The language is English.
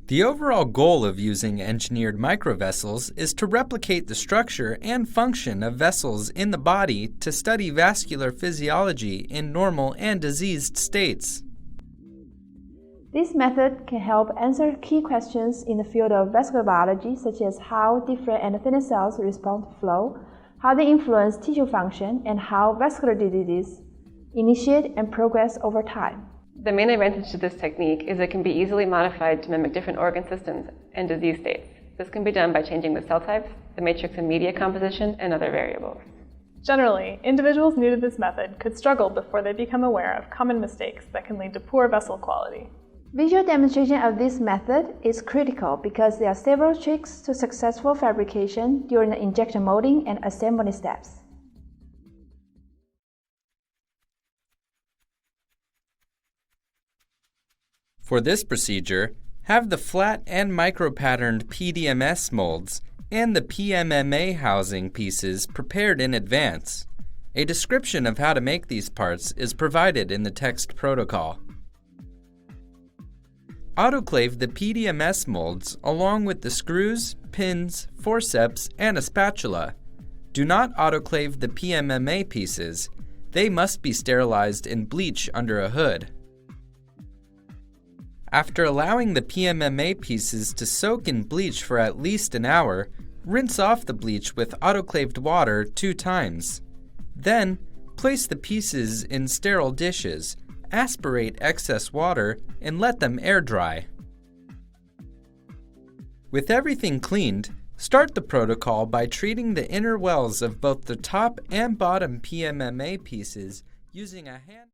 The overall goal of using engineered microvessels is to replicate the structure and function of vessels in the body to study vascular physiology in normal and diseased states. This method can help answer key questions in the field of vascular biology, such as how different endothelial cells respond to flow, how they influence tissue function, and how vascular diseases initiate and progress over time. The main advantage to this technique is it can be easily modified to mimic different organ systems and disease states. This can be done by changing the cell types, the matrix and media composition, and other variables. Generally, individuals new to this method could struggle before they become aware of common mistakes that can lead to poor vessel quality. Visual demonstration of this method is critical because there are several tricks to successful fabrication during the injection molding and assembly steps. For this procedure, have the flat and micropatterned PDMS molds and the PMMA housing pieces prepared in advance. A description of how to make these parts is provided in the text protocol. Autoclave the PDMS molds along with the screws, pins, forceps, and a spatula. Do not autoclave the PMMA pieces. They must be sterilized in bleach under a hood. After allowing the PMMA pieces to soak in bleach for at least an hour, rinse off the bleach with autoclaved water 2 times. Then, place the pieces in sterile dishes, aspirate excess water, and let them air dry. With everything cleaned, start the protocol by treating the inner wells of both the top and bottom PMMA pieces using a hand